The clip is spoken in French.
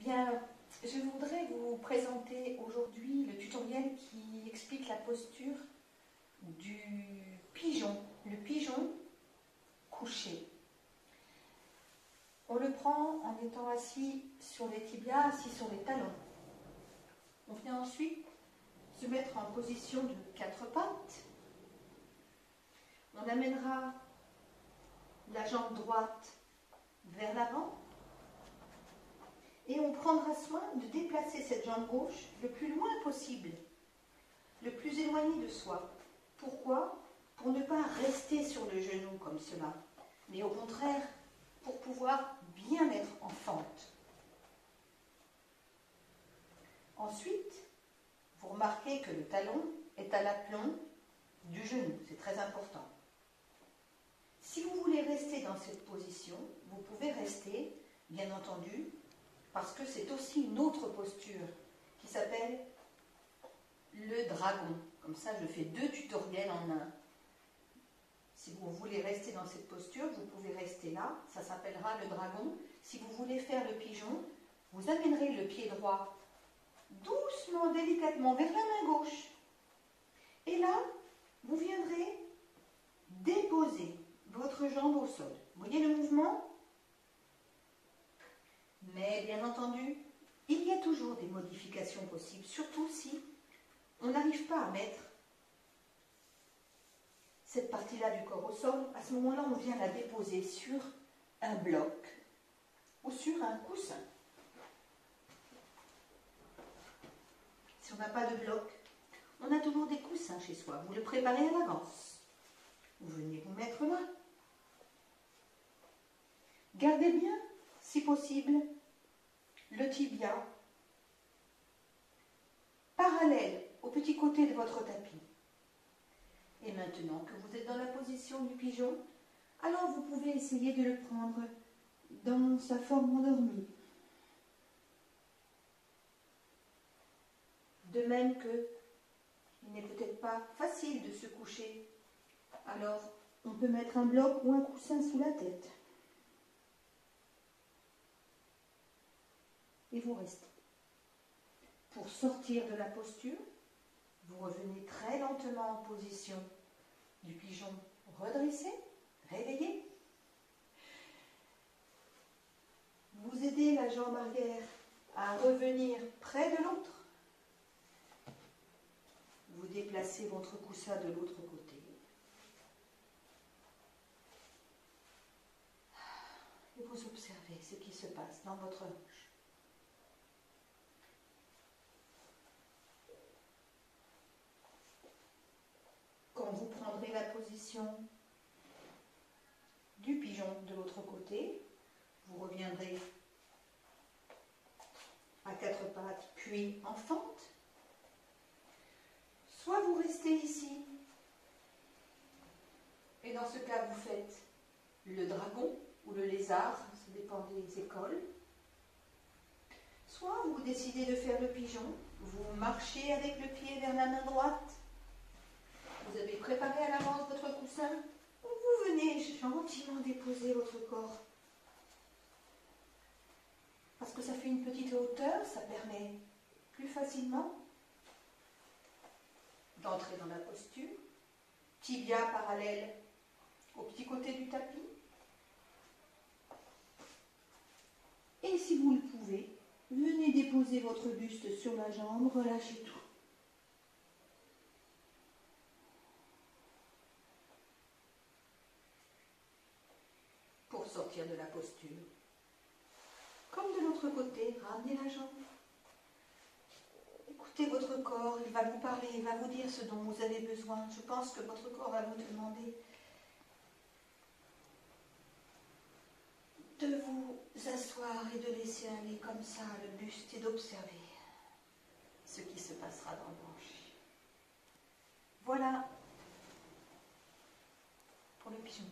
Bien, je voudrais vous présenter aujourd'hui le tutoriel qui explique la posture du pigeon, le pigeon couché. On le prend en étant assis sur les tibias, assis sur les talons. On vient ensuite se mettre en position de 4 pattes. On amènera la jambe droite vers l'avant. Et on prendra soin de déplacer cette jambe gauche le plus loin possible, le plus éloigné de soi. Pourquoi? Pour ne pas rester sur le genou comme cela, mais au contraire, pour pouvoir bien être en fente. Ensuite, vous remarquez que le talon est à l'aplomb du genou, c'est très important. Si vous voulez rester dans cette position, vous pouvez rester, bien entendu, parce que c'est aussi une autre posture qui s'appelle le dragon. Comme ça, je fais 2 tutoriels en un. Si vous voulez rester dans cette posture, vous pouvez rester là. Ça s'appellera le dragon. Si vous voulez faire le pigeon, vous amènerez le pied droit doucement, délicatement vers la main gauche. Et là, vous viendrez déposer votre jambe au sol. Vous voyez le mouvement ? Mais bien entendu, il y a toujours des modifications possibles, surtout si on n'arrive pas à mettre cette partie-là du corps au sol. À ce moment-là, on vient la déposer sur un bloc ou sur un coussin. Si on n'a pas de bloc, on a toujours des coussins chez soi. Vous le préparez à l'avance. Vous venez vous mettre là. Gardez bien, si possible, le tibia parallèle au petit côté de votre tapis. Et maintenant que vous êtes dans la position du pigeon, alors vous pouvez essayer de le prendre dans sa forme endormie. De même que il n'est peut-être pas facile de se coucher, alors on peut mettre un bloc ou un coussin sous la tête. Et vous restez. Pour sortir de la posture, vous revenez très lentement en position du pigeon redressé, réveillé. Vous aidez la jambe arrière à revenir près de l'autre. Vous déplacez votre coussin de l'autre côté. Et vous observez ce qui se passe dans votre hanche. Quand vous prendrez la position du pigeon de l'autre côté, vous reviendrez à 4 pattes, puis en fente. Soit vous restez ici, et dans ce cas, vous faites le dragon ou le lézard, ça dépend des écoles. Soit vous décidez de faire le pigeon, vous marchez avec le pied vers la main droite. Vous avez préparé à l'avance votre coussin. Vous venez gentiment déposer votre corps. Parce que ça fait une petite hauteur, ça permet plus facilement d'entrer dans la posture. Tibia parallèle au petit côté du tapis. Et si vous le pouvez, venez déposer votre buste sur la jambe, relâchez tout. Pour sortir de la posture. Comme de l'autre côté, ramenez la jambe. Écoutez votre corps, il va vous parler, il va vous dire ce dont vous avez besoin. Je pense que votre corps va vous demander de vous asseoir et de laisser aller comme ça le buste et d'observer ce qui se passera dans le branchi. Voilà pour le pigeon.